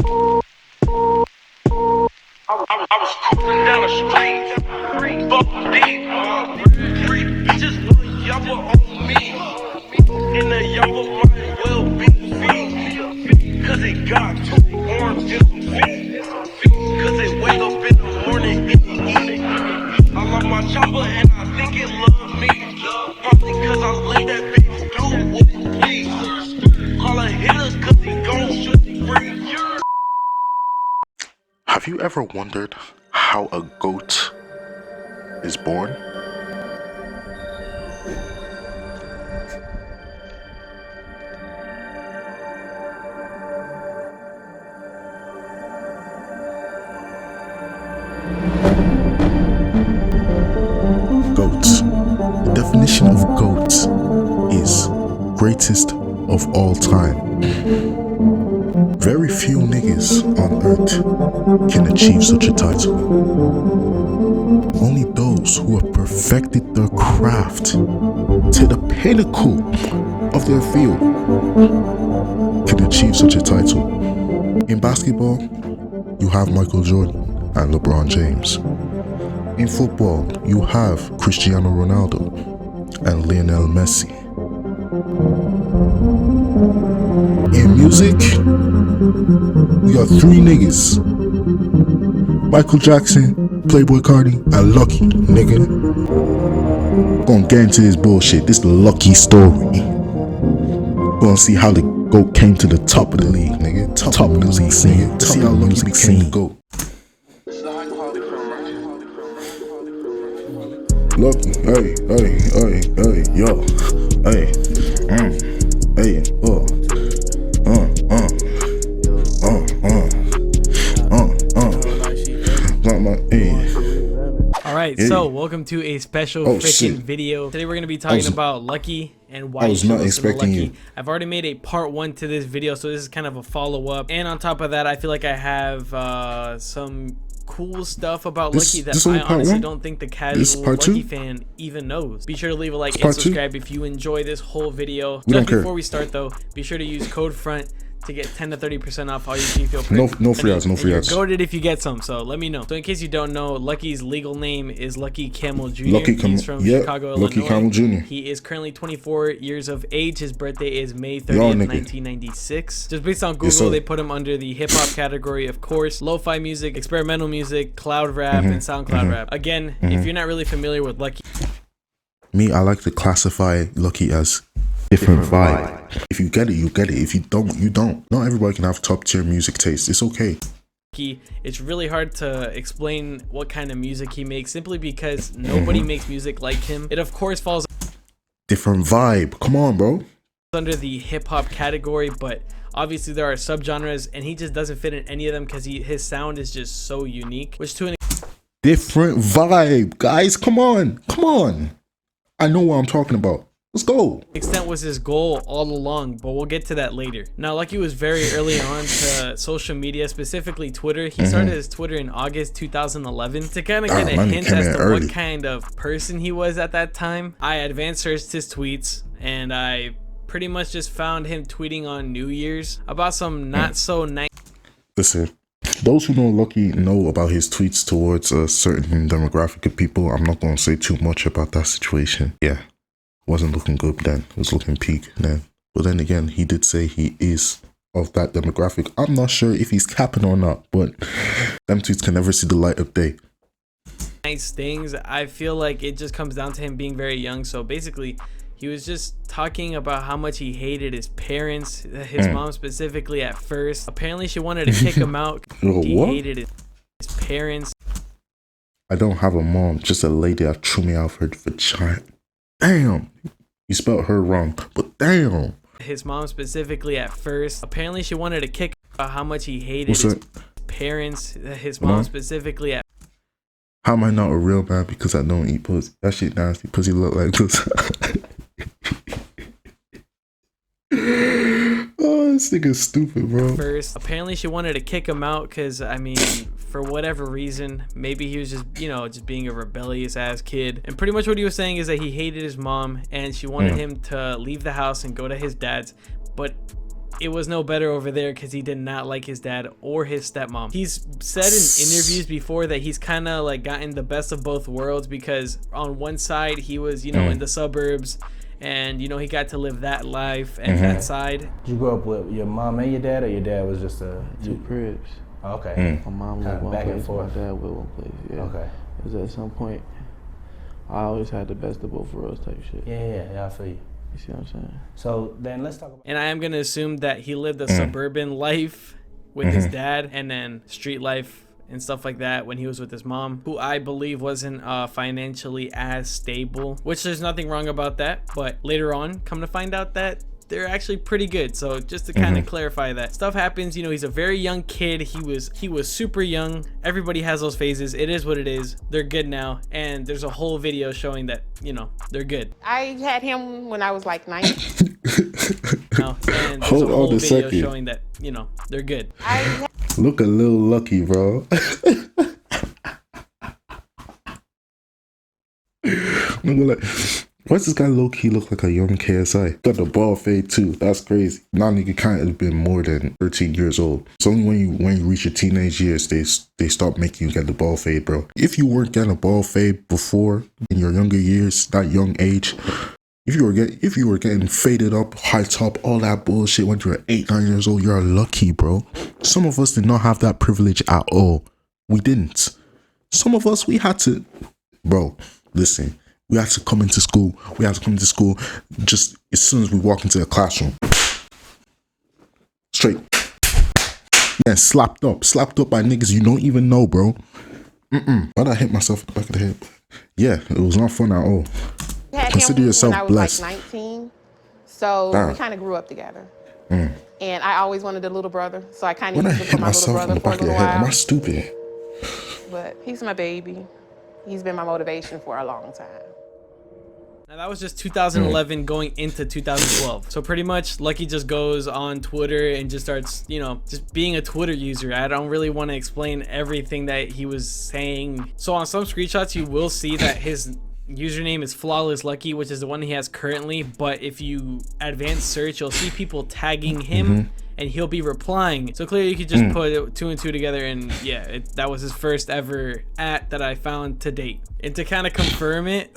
I was cruising down the street, fuck deep, three bitches, one y'all on me, and the y'all might well be feet, cause it got two arms and some feet, cause it wake up in the morning and it eat. I love my chopper and I think it love me, probably cause I let that bitch do what it please, call her hitters cause he gon' shoot free. Have you ever wondered how a goat is born? Goats. The definition of goats is greatest of all time. Very few niggas on earth can achieve such a title. Only those who have perfected their craft to the pinnacle of their field can achieve such a title. In basketball, you have Michael Jordan and LeBron James. In football, you have Cristiano Ronaldo and Lionel Messi. In music, we got three niggas: Michael Jackson, Playboy Cardi, and Lucki, nigga. Gonna get into this bullshit. This the Lucki story. Gonna see how the GOAT came to the top of the league, nigga. Top music scene. See how Lucki became the GOAT. Lucki, hey, yo, hey, hey, Alright, so welcome to a special freaking video. Today we're going to be talking about Lucki and why you should listen to Lucki. I've already made a part 1 to this video, so this is kind of a follow-up. And on top of that, I feel like I have some cool stuff about Lucki that I honestly don't think the casual Lucki fan even knows. Be sure to leave a like and subscribe if you enjoy this whole video. Just before we start though, be sure to use code FRONT to get 10 to 30% off all your G Fuel. No free ads, no free ads. Goated if you get some, so let me know. So in case you don't know, Lucki's legal name is Lucki Camel Jr. He's from Chicago, Illinois. Lucki Camel Jr. He is currently 24 years of age. His birthday is May 30th, 1996. Just based on Google, they put him under the hip hop category, of course. Lo-fi music, experimental music, cloud rap, and SoundCloud rap. Again, if you're not really familiar with Lucki, I like to classify Lucki as different vibe. If you get it, you get it. If you don't, you don't. Not everybody can have top tier music taste. It's okay. It's really hard to explain what kind of music he makes simply because nobody makes music like him. It of course falls different vibe. Come on, bro. Under the hip hop category, but obviously there are subgenres and he just doesn't fit in any of them because his sound is just so unique, which to an different vibe, guys. Come on. I know what I'm talking about. Let's go. Extent was his goal all along, but we'll get to that later. Now, Lucki was very early on to social media, specifically Twitter. He started his Twitter in August 2011 to kind of get a hint as to what kind of person he was at that time. I advanced searched his tweets, and I pretty much just found him tweeting on New Year's about some not so nice. Listen, those who know Lucki know about his tweets towards a certain demographic of people. I'm not going to say too much about that situation. Yeah. Wasn't looking good then. It was looking peak then. But then again, he did say he is of that demographic. I'm not sure if he's capping or not, but them tweets can never see the light of day. Nice things. I feel like it just comes down to him being very young. So basically, he was just talking about how much he hated his parents, his mom specifically at first. Apparently, she wanted to kick him out. He hated his parents. I don't have a mom, just a lady that threw me out for vagina. Damn, you spelled her wrong, but damn. His mom specifically at first. Apparently she wanted to kick about how much he hated his parents. His mom specifically at. How am I not a real man because I don't eat pussy? That shit nasty. Pussy look like this. Oh, this nigga's stupid, bro. First, apparently she wanted to kick him out because, I mean, for whatever reason, maybe he was just, you know, just being a rebellious ass kid. And pretty much what he was saying is that he hated his mom and she wanted him to leave the house and go to his dad's. But it was no better over there because he did not like his dad or his stepmom. He's said in interviews before that he's kind of like gotten the best of both worlds, because on one side he was, you know, in the suburbs, and you know, he got to live that life and that side. Did you grow up with your mom and your dad, or your dad was just two cribs? Oh, okay. My mom lived one back place, and forth. my dad lived one place. Yeah. Okay. Because at some point, I always had the best of both worlds type shit. Yeah, I feel you. You see what I'm saying? So then let's talk about. And I am gonna assume that he lived a suburban life with his dad, and then street life and stuff like that when he was with his mom, who I believe wasn't financially as stable, which there's nothing wrong about that. But later on, come to find out that they're actually pretty good. So just to kind of clarify that stuff happens, you know, he's a very young kid. He was super young. Everybody has those phases. It is what it is. They're good now, and there's a whole video showing that, you know, they're good. I had him when I was like 9. No, and there's a whole video showing that, you know, they're good. Look a little Lucki, bro. I'm gonna like, why's this guy low-key look like a young KSI? Got the ball fade too. That's crazy. Now nigga can't have been more than 13 years old. It's only when you reach your teenage years they stop making you get the ball fade, bro. If you weren't getting a ball fade before in your younger years, that young age, if you were getting faded up, high top, all that bullshit when you were 8-9 years old, you're lucky, bro. Some of us did not have that privilege at all. We didn't. Some of us, we had to, bro, listen, we had to come into school. We had to come into school just as soon as we walk into the classroom. Straight. Yeah, slapped up by niggas you don't even know, bro. Why'd I hit myself in the back of the head? Yeah, it was not fun at all. Consider yourself when I was blessed. like 19, so we kind of grew up together. And I always wanted a little brother, so I kind of used to put my little brother for a little while. Am I stupid? But he's my baby. He's been my motivation for a long time. Now that was just 2011 going into 2012. So pretty much Lucki just goes on Twitter and just starts, you know, just being a Twitter user. I don't really want to explain everything that he was saying. So on some screenshots you will see that his username is Flawless Lucki, which is the one he has currently, but if you advance search you'll see people tagging him and he'll be replying. So clearly you could just put 2 and 2 together, and yeah, that was his first ever @ that I found to date. And to kind of confirm it,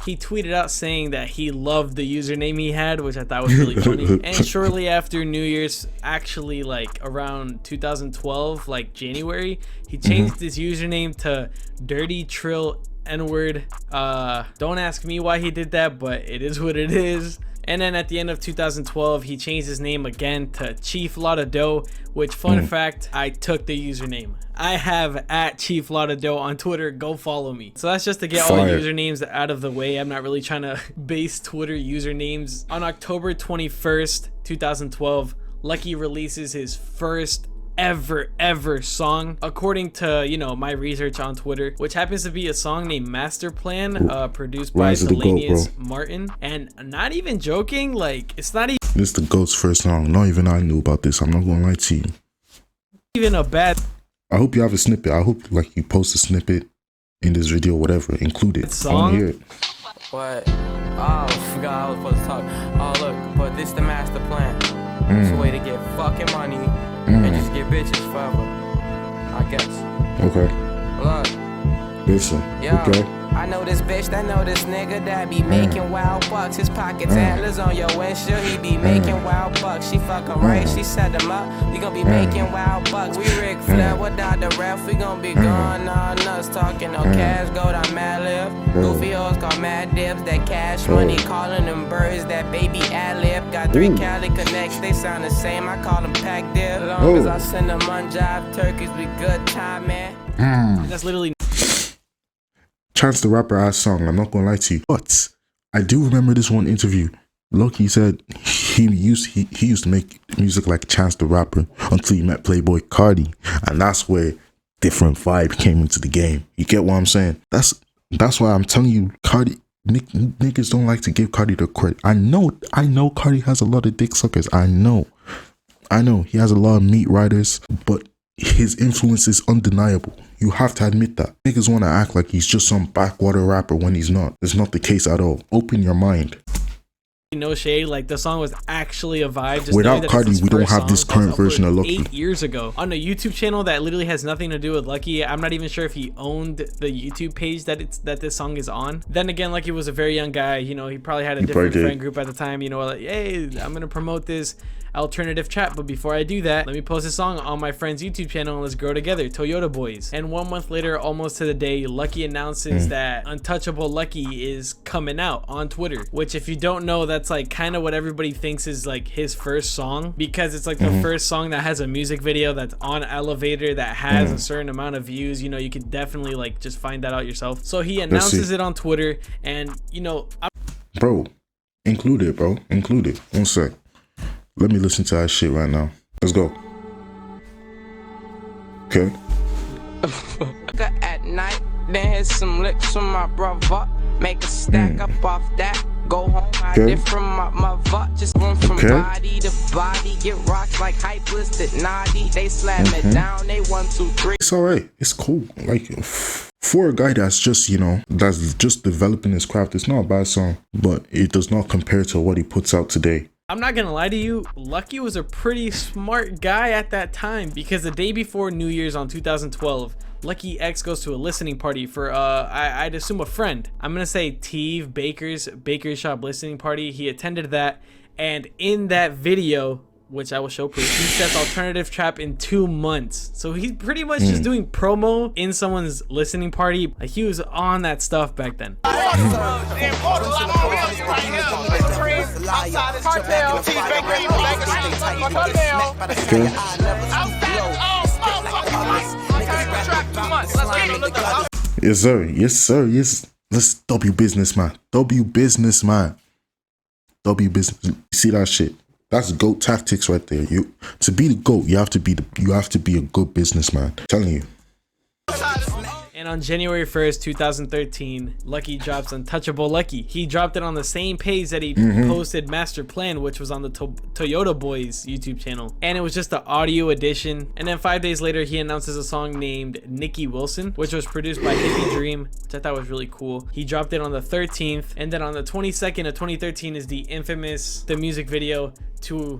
he tweeted out saying that he loved the username he had, which I thought was really funny. And shortly after New Year's, actually like around 2012, like January, he changed his username to Dirty Trill N-word. Don't ask me why he did that, but it is what it is. And then at the end of 2012, he changed his name again to Chief Laudado, which, fun fact, I took the username. I have @Chief Laudado on Twitter. Go follow me. So that's just to get all the usernames out of the way. I'm not really trying to base Twitter usernames. On October 21st, 2012, Lucki releases his first ever song, according to, you know, my research on Twitter, which happens to be a song named Master Plan, produced by Thelonious Martin. And not even joking, like, it's not this is the GOAT's first song. Not even I knew about this. I'm not gonna lie to you. even a bad I hope you have a snippet. I hope like you post a snippet in this video, whatever, include it. I wanna hear it. What? Oh, forgot I was supposed to talk. Oh look, but this the master plan. It's a way to get fucking money and just get bitches forever, I guess. Okay. Look. Listen. Yo, okay. I know this bitch that know this nigga that be making wild bucks. His pockets antlers on your windshield. He be making wild bucks. She fuck him right, she set him up. We gon' be making wild bucks. We Rick Flair without the ref. We gon' be going on nuts. Talking no cash, gold on Mad Lib. Goofy hoes call Mad Dibs. That cash money calling them birds. That baby ad-lib. Got 3 Cali connects, they sound the same. I call them pack dib. As long as I send them on job turkeys, we good time, man. That's literally Chance the Rapper ass song, I'm not gonna lie to you. But I do remember this one interview. Lucki said he used to make music like Chance the Rapper until he met Playboy Cardi. And that's where different vibe came into the game. You get what I'm saying? That's why I'm telling you, Cardi niggas don't like to give Cardi the credit. I know Cardi has a lot of dick suckers. I know he has a lot of meat riders, but his influence is undeniable. You have to admit that. Niggas want to act like he's just some backwater rapper when he's not. It's not the case at all. Open your mind. No shade, like the song was actually a vibe. Just without Cardi, we don't have this current version of Lucki. 8 years ago on a YouTube channel that literally has nothing to do with Lucki. I'm not even sure if he owned the YouTube page that this song is on. Then again, Lucki was a very young guy. You know, he probably had a different friend group at the time. You know, like, hey, I'm gonna promote this alternative trap, but before I do that, let me post a song on my friend's YouTube channel and let's grow together, Toyota Boys. And 1 month later, almost to the day, Lucki announces that Untouchable Lucki is coming out on Twitter, which if you don't know, that's like kind of what everybody thinks is like his first song, because it's like the first song that has a music video that's on Elevator that has a certain amount of views. You know, you could definitely like just find that out yourself. So he announces it on Twitter, and you know, bro, include it, bro, include it. 1 sec. Let me listen to that shit right now. Let's go. Okay. At night, then hit some licks from my brother. Make a stack up off that. Go home, hide it from my mother. Just run from body to body. Get rocked like hypeless, naughty. They slap me down. They 1, 2, 3. It's alright. It's cool. Like, for a guy that's just, you know, that's just developing his craft, it's not a bad song, but it does not compare to what he puts out today. I'm not gonna lie to you, Lucki was a pretty smart guy at that time, because the day before New Year's on 2012, Lucki X goes to a listening party for I'd assume a friend. I'm gonna say Teve Baker's bakery shop listening party. He attended that, and in that video, which I will show proof, he says alternative trap in 2 months. So he's pretty much just doing promo in someone's listening party. Like, he was on that stuff back then. Yes sir, yes sir, yes. Let's W businessman, W businessman, W business. You see that shit? That's GOAT tactics right there. You, to be the GOAT, you have to be a good businessman. I'm telling you. And on January 1st, 2013, Lucki drops Untouchable Lucki. He dropped it on the same page that he posted Master Plan, which was on the Toyota Boys YouTube channel. And it was just the audio edition. And then 5 days later, he announces a song named Nikki Wilson, which was produced by Hippie Dream, which I thought was really cool. He dropped it on the 13th. And then on the 22nd of 2013 is the music video to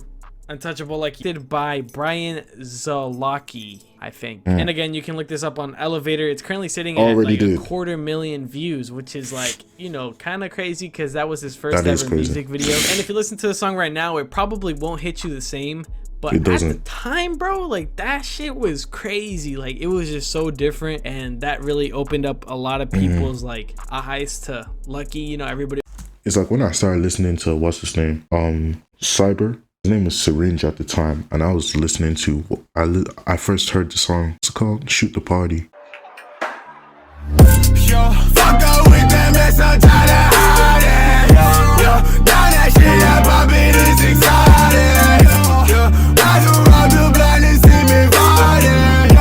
Untouchable Lucki, did by Brian Zalocki, I think. And again, you can look this up on Elevator. It's currently sitting at like a 250,000 views, which is like, you know, kind of crazy, because that was his first ever music video. And if you listen to the song right now, it probably won't hit you the same, but at the time, bro, like that shit was crazy. Like, it was just so different, and that really opened up a lot of people's like eyes to Lucki. You know, everybody. It's like when I started listening to what's his name, Cyber. His name was Syringe at the time, and I was listening to, I first heard the song, what's it called? Shoot the Party. Yo, fuck up with them, that's I'm trying to hide it. Yo, now that shit that poppin' is exciting. Yo, I do rob the blind and see me fighting.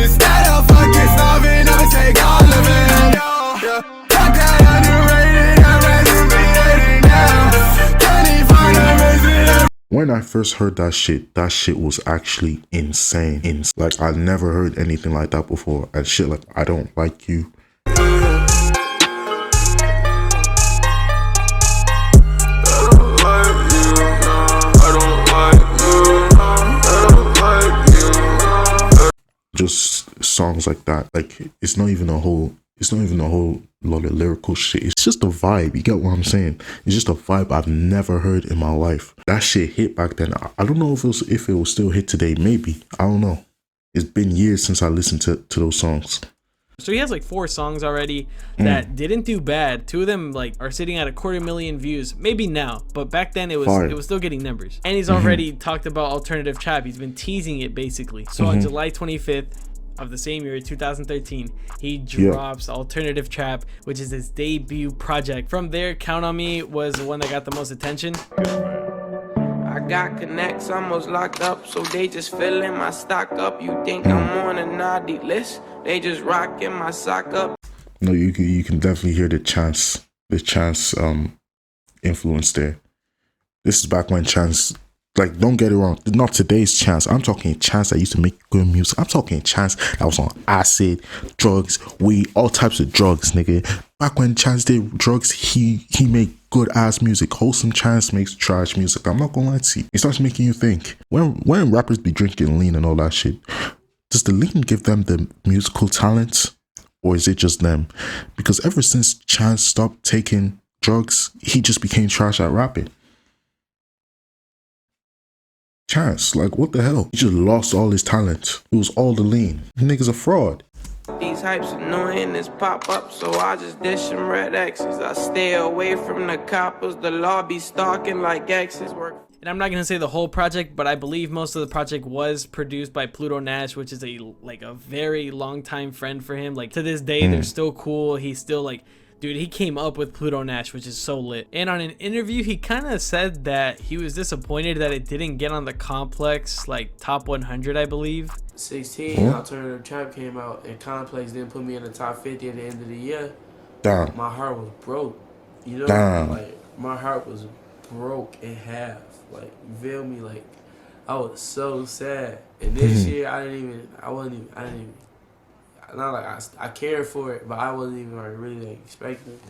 Instead of fucking starving, I'll take all of it. Yo, fuck that underrated, I'm ready to be hating now. Can't find a reason. When I first heard that shit was actually insane. Like, I never heard anything like that before. And shit like, I Don't Like You. Just songs like that. Like, it's not even a whole lot of lyrical shit. It's just a vibe. You get what I'm saying? It's just a vibe I've never heard in my life. That shit hit back then. I don't know if it will still hit today. Maybe. I don't know. It's been years since I listened to those songs. So he has like 4 songs already that didn't do bad. 2 of them like are sitting at 250,000 views. Maybe now, but back then it was still getting numbers. And he's already talked about alternative trap. He's been teasing it basically. So on July 25th of the same year, 2013, he drops Alternative Trap, which is his debut project. From there, Count on Me was the one that got the most attention. I got connects almost locked up, so they just filling my stock up. You think I'm on a naughty list? They just rocking my sock up. No, you can definitely hear the Chance influence there. This is back when Chance, like, don't get it wrong, not today's Chance. I'm talking Chance that used to make good music. I'm talking Chance that was on acid, drugs, weed, all types of drugs, nigga. back when Chance did drugs, he made good ass music. Wholesome Chance makes trash music. I'm not gonna lie to you. It starts making you think. When rappers be drinking lean and all that shit, does the lean give them the musical talent, or is it just them? Because ever since Chance stopped taking drugs, he just became trash at rapping. Chance, like, what the hell? He just lost all his talent. It was all the lean. Nigga's a fraud. These hypes annoying as pop up, so I just dish them red X's. I stay away from the coppers, the law be stalking like X's. And I'm not gonna say the whole project, but I believe most of the project was produced by Pluto Nash, which is a very long time friend for him. Like, to this day, they're still cool. He's still like, dude, he came up with Pluto Nash, which is so lit. And on an interview, he kind of said that he was disappointed that it didn't get on the Complex, like, top 100, I believe. 16, Alternative Trap came out, and Complex didn't put me in the top 50 at the end of the year. Damn. My heart was broke. You know? Damn. Like, my heart was broke in half. Like, you feel me? Like, I was so sad. And this year, I didn't even, not like I cared for it, but I wasn't even like really expecting it.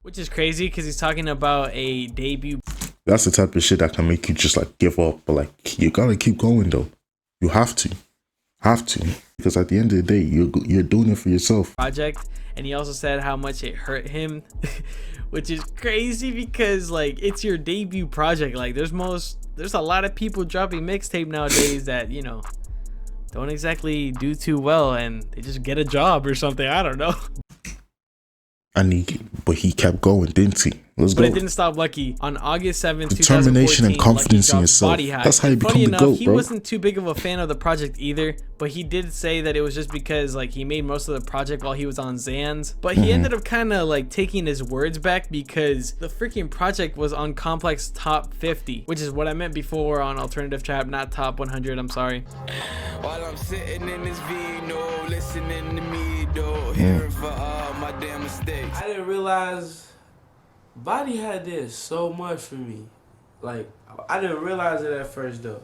Which is crazy because he's talking about a debut. That's the type of shit that can make you just like give up, but like you gotta keep going though. You have to, because at the end of the day, you're doing it for yourself. Project, and he also said how much it hurt him, which is crazy because like it's your debut project. Like there's a lot of people dropping mixtape nowadays that, you know, don't exactly do too well, and they just get a job or something. I don't know. But he kept going, didn't he? Let's go. But it didn't stop Lucki. On August 7th, determination 2014, and confidence in yourself. Body High. That's how you become Funny the enough, GOAT, he bro. wasn't too big of a fan of the project either, but he did say that it was just because like he made most of the project while he was on Xans. But he ended up kind of like taking his words back because the freaking project was on Complex top 50, which is what I meant before on Alternative Trap, not top 100. I'm sorry. While I'm sitting in this Vino, listening to me, though, hearing for all my damn mistakes. I didn't realize Body High did so much for me. Like, I didn't realize it at first, though.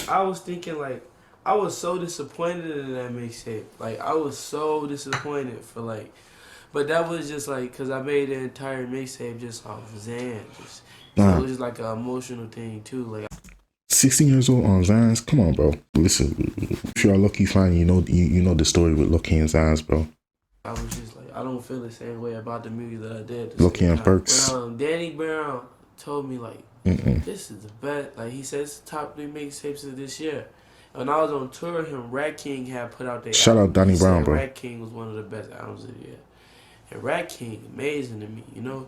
I was thinking, like, I was so disappointed in that mixtape. Like, I was so disappointed for, like, but that was just, like, because I made the entire mixtape just off Xan. So it was just, like, an emotional thing, too. Like, 16 years old on Xans? Come on, bro. Listen, if you're a Lucki fan, you know the story with Lucki and Xans, bro. I was just like, I don't feel the same way about the music that I did. Lucki and Perks. When Danny Brown told me, like, this is the best. Like, he said it's the top 3 mixtapes of this year. When I was on tour with him, Rat King had put out their Shout album. out Danny He Brown, said bro. Rat King was one of the best albums of the year. And Rat King, amazing to me, you know?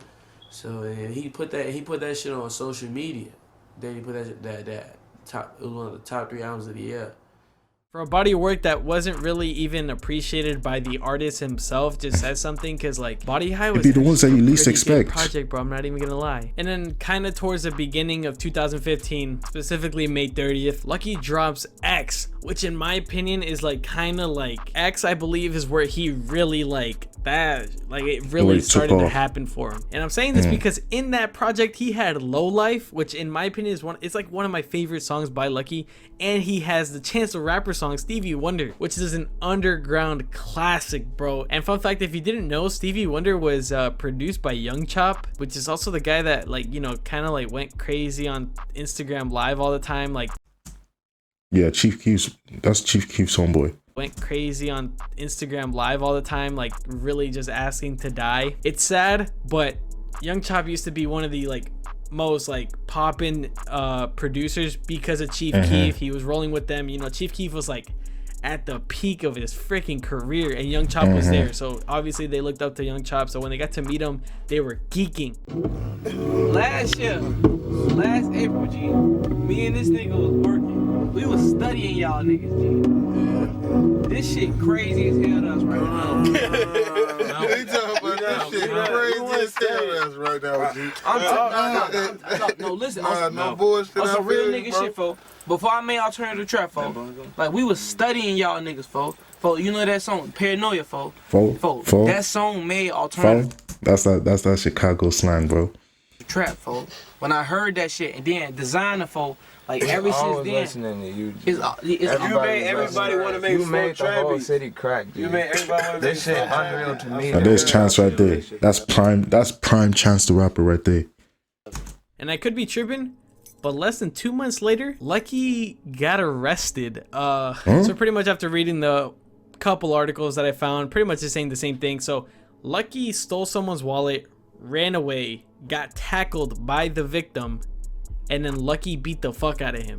So, and he put that shit on social media. Then he put that top, it was one of the top 3 albums of the year. For a body of work that wasn't really even appreciated by the artist himself, just says something, because like Body High was It'd be the ones that you least expect. Project, bro. I'm not even gonna lie. And then kind of towards the beginning of 2015, specifically May 30th, Lucki drops X, which in my opinion is like kind of like X. I believe is where he really like that, like it really started to happen for him. And I'm saying this because in that project he had Low Life, which in my opinion is it's like one of my favorite songs by Lucki, and he has the Chance the Rapper song Stevie Wonder, which is an underground classic, bro. And fun fact, if you didn't know, Stevie Wonder was produced by Young Chop, which is also the guy that, like, you know, kind of like went crazy on Instagram Live all the time, like, yeah, Chief Keef's, that's Chief Keef's homeboy. Went crazy on Instagram Live all the time, like really just asking to die. It's sad, but Young Chop used to be one of the like most like poppin' producers because of Chief Keef. He was rolling with them, you know. Chief Keef was like at the peak of his freaking career, and Young Chop was there, so obviously they looked up to Young Chop. So when they got to meet him, they were geeking. Last April, G, me and this nigga was working. We was studying y'all niggas, G. This shit crazy as hell to us right now. He talking about that shit crazy as hell to us right now, G. I'm talking. No, listen. No bullshit. On some real nigga shit, fo. Before I made Alternative Trap, fo, like we was studying y'all niggas, fo. You know that song, Paranoia, fo. That song made Alternative. That's that Chicago slang, bro. Trap, fo. When I heard that shit, and then Designer, fo, Like ever since always then, listening to you. You made everybody want to make You made the whole city crack, dude. You made everybody want to make This shit unreal to me. Now there's Chance right there. That's prime Chance the Rapper right there. And I could be tripping, but less than 2 months later, Lucki got arrested. So pretty much after reading the couple articles that I found, pretty much just saying the same thing. So Lucki stole someone's wallet, ran away, got tackled by the victim, and then Lucki beat the fuck out of him.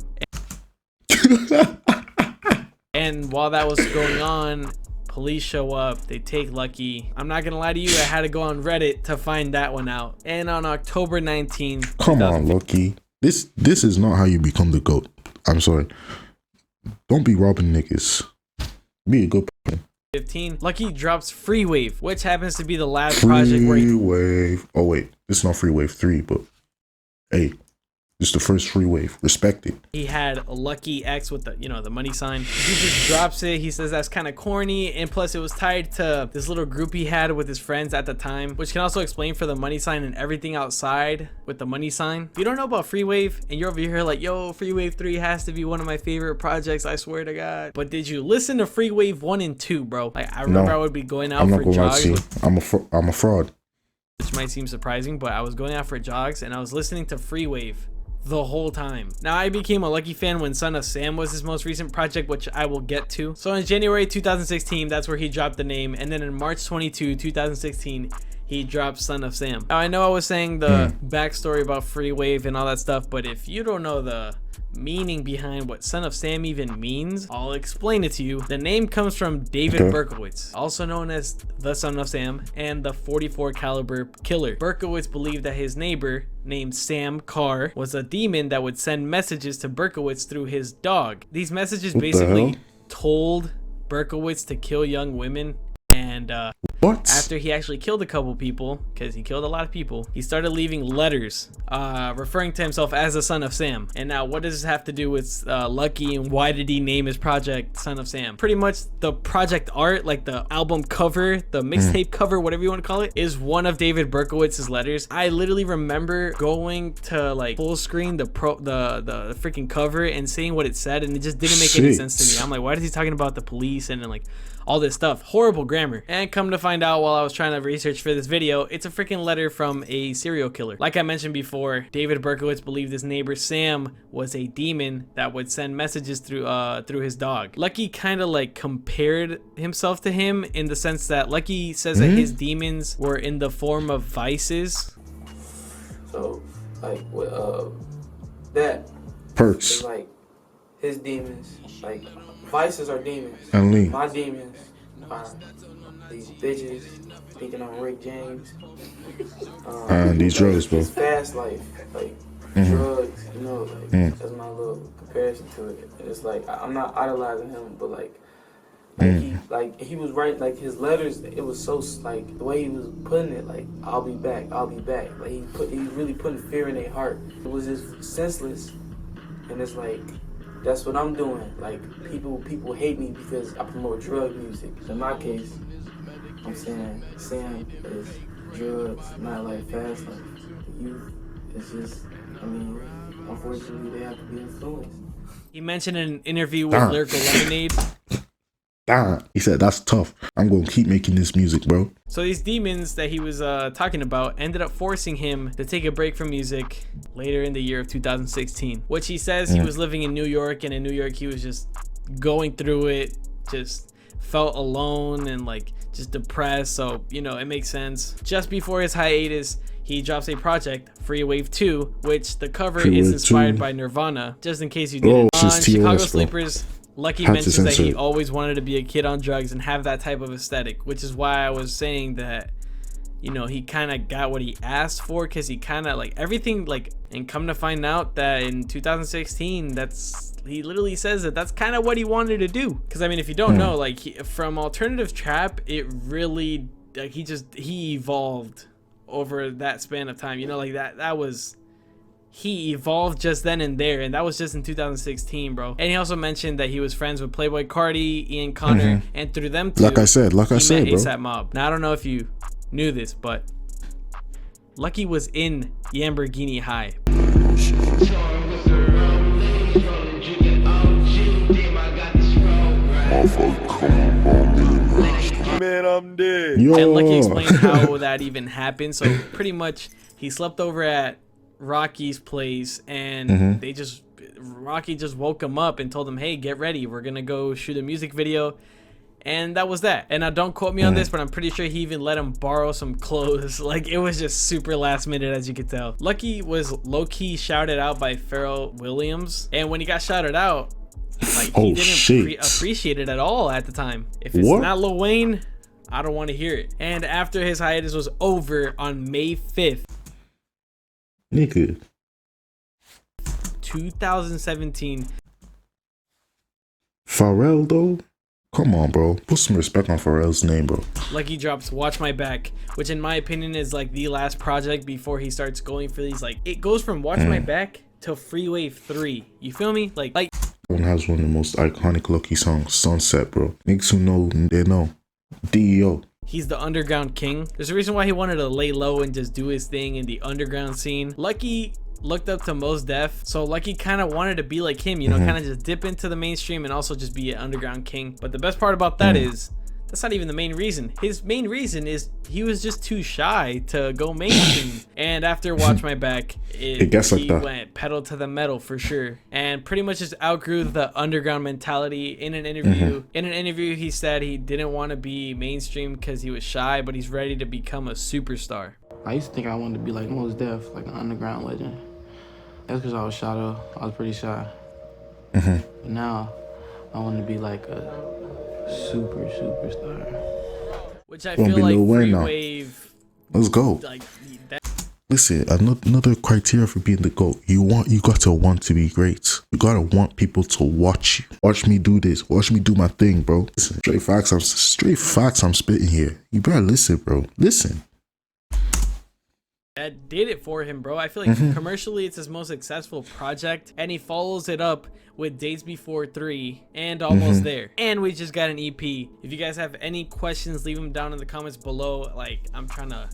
And while that was going on, police show up, they take Lucki. I'm not gonna lie to you, I had to go on Reddit to find that one out. And on October 19th, come on, Lucki. This is not how you become the GOAT. I'm sorry. Don't be robbing niggas. Be a good person. 15, Lucki drops Free Wave, which happens to be the last project where Free Wave. Oh wait, it's not Free Wave 3, but hey, it's the first Free Wave. Respect it. he had a Lucky X with the, you know, the money sign. He just drops it. He says that's kind of corny, and plus it was tied to this little group he had with his friends at the time, which can also explain for the money sign and everything outside with the money sign. If you don't know about Free Wave and you're over here like, yo, Free Wave 3 has to be one of my favorite projects, I swear to God. But did you listen to Free Wave 1 and 2, bro? Like, I remember I would be going out for jogs. I'm a fraud. Which might seem surprising, but I was going out for jogs and I was listening to Free Wave the whole time. Now, I became a Lucki fan when Son of Sam was his most recent project, which I will get to. So in January 2016, that's where he dropped the name, and then in March 22, 2016, he dropped Son of Sam. Now, I know I was saying the backstory about Free Wave and all that stuff, but if you don't know the meaning behind what Son of Sam even means, I'll explain it to you. The name comes from David Berkowitz, also known as the Son of Sam and the 44 caliber killer. Berkowitz believed that his neighbor named Sam Carr was a demon that would send messages to Berkowitz through his dog. These messages basically told Berkowitz to kill young women. And after he actually killed a couple people, because he killed a lot of people, he started leaving letters referring to himself as the Son of Sam. And now what does this have to do with Lucki, and why did he name his project Son of Sam? Pretty much the project art, like the album cover, the mixtape cover, whatever you want to call it, is one of David Berkowitz's letters. I literally remember going to like full screen the freaking cover and seeing what it said, and it just didn't make any sense to me. I'm like, why is he talking about the police and then like all this stuff? Horrible grammar. And come to find out while I was trying to research for this video, it's a freaking letter from a serial killer. Like I mentioned before, David Berkowitz believed his neighbor Sam was a demon that would send messages through his dog. Lucki kind of like compared himself to him in the sense that Lucki says that his demons were in the form of vices. So like with that Perks. like his demons, like vices are demons. And Lee. My demons are these bitches thinking I'm Rick James. And these drugs, bro. His fast life, like drugs, you know, like that's my little comparison to it. And it's like I'm not idolizing him, but he was right. Like his letters, it was so like the way he was putting it, like I'll be back, I'll be back. Like he really putting fear in their heart. It was just senseless, and it's like. That's what I'm doing. Like people hate me because I promote drug music. In my case, I'm saying Sam is drugs, not like fast life. Youth is just, I mean, unfortunately they have to be influenced. He mentioned in an interview with Lyrical Lemonade. He said, that's tough. I'm going to keep making this music, bro. So these demons that he was talking about ended up forcing him to take a break from music later in the year of 2016, which he says he was living in New York, and in New York he was just going through it, just felt alone and like just depressed. So, you know, it makes sense. Just before his hiatus, he drops a project, Free Wave 2, which the cover is inspired by Nirvana, just in case you didn't. On Chicago Sleepers, Lucki mentions that he always wanted to be a kid on drugs and have that type of aesthetic, which is why I was saying that, you know, he kind of got what he asked for, because he kind of like everything, like, and come to find out that in 2016, he literally says that that's kind of what he wanted to do. Because I mean, if you don't know, like from alternative trap, it really, like he evolved over that span of time, you know, like he evolved just then and there, and that was just in 2016, bro. And he also mentioned that he was friends with Playboi Carti, Ian Connor, and through them two, like I said, bro. ASAP Mob. Now I don't know if you knew this, but Lucki was in Lamborghini High. Man, I'm dead. Yo. And Lucki explained how that even happened. So pretty much he slept over at Rocky's place, and Rocky just woke him up and told him, hey, get ready, we're gonna go shoot a music video. And that was that. And now don't quote me on this, but I'm pretty sure he even let him borrow some clothes. Like, it was just super last minute, as you could tell. Lucki was low-key shouted out by Pharrell Williams, and when he got shouted out, like, he didn't appreciate it at all at the time. If it's not Lil Wayne, I don't want to hear it. And after his hiatus was over on May 5th, nigga, 2017. Pharrell though? Come on, bro. Put some respect on Pharrell's name, bro. Lucki drops Watch My Back, which in my opinion is like the last project before he starts going for these, like, it goes from Watch My Back to Freeway 3. You feel me? Like one has one of the most iconic Lucki songs, Sunset, bro. Niggas who know, they know. DEO. He's the underground king. There's a reason why he wanted to lay low and just do his thing in the underground scene. Lucki looked up to Mos Def, so Lucki kind of wanted to be like him, you know, kind of just dip into the mainstream and also just be an underground king. But the best part about that is that's not even the main reason. His main reason is he was just too shy to go mainstream. And after Watch My Back, he went pedal to the metal for sure, and pretty much just outgrew the underground mentality. In an interview, he said he didn't want to be mainstream because he was shy, but he's ready to become a superstar. I used to think I wanted to be like Mos Def, like an underground legend. That's because I was shy though. I was pretty shy. But now, I want to be like a superstar. Which I feel like Free Wave. Let's go. Like listen, another criteria for being the GOAT. You got to want to be great. You gotta want people to watch you. Watch me do this. Watch me do my thing, bro. Listen, straight facts I'm spitting here. You better listen, bro. Listen. That did it for him, bro. I feel like commercially it's his most successful project, and he follows it up with Days Before 3 and Almost There. And we just got an EP. If you guys have any questions, leave them down in the comments below. Like, I'm trying to,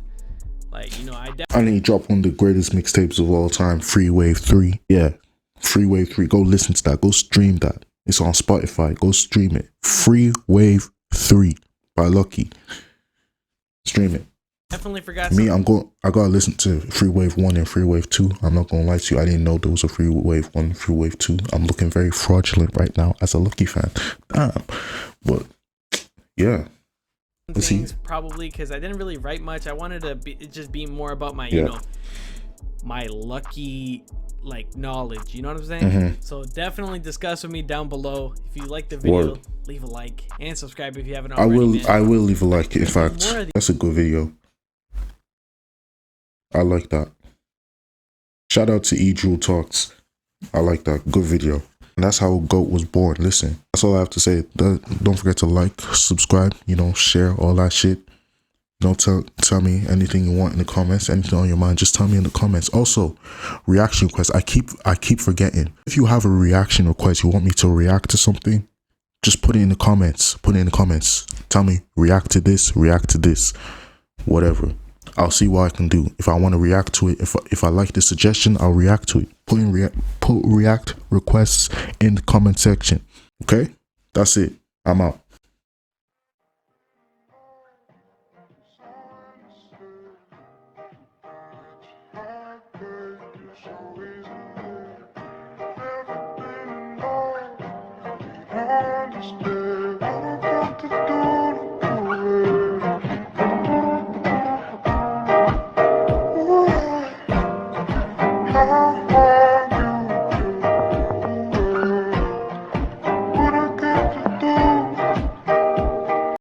like, you know, and he dropped one of the greatest mixtapes of all time, Freeway 3. Yeah, Freeway 3. Go listen to that. Go stream that. It's on Spotify. Go stream it. Freeway 3 by Lucki. Stream it. Definitely forgot me. I gotta listen to Freeway 1 and Freeway 2. I'm not gonna lie to you. I didn't know there was a Freeway 1 and Freeway 2. I'm looking very fraudulent right now as a Lucki fan. Damn. But yeah. Things probably because I didn't really write much. I wanted to just be more about my, you know, my Lucki like knowledge. You know what I'm saying? So definitely discuss with me down below. If you like the video, leave a like and subscribe if you haven't already. I will leave a like. In fact, that's a good video. I like that. Shout out to Drew Talks. I like that. Good video. And that's how GOAT was born. Listen, that's all I have to say. Don't forget to like, subscribe, you know, share, all that shit. Don't tell me anything you want in the comments, anything on your mind, just tell me in the comments. Also, reaction requests. I keep forgetting. If you have a reaction request, you want me to react to something, just put it in the comments. Put it in the comments. Tell me, react to this, whatever. I'll see what I can do. If I want to react to it, if I like the suggestion, I'll react to it. Put react requests in the comment section. Okay? That's it. I'm out.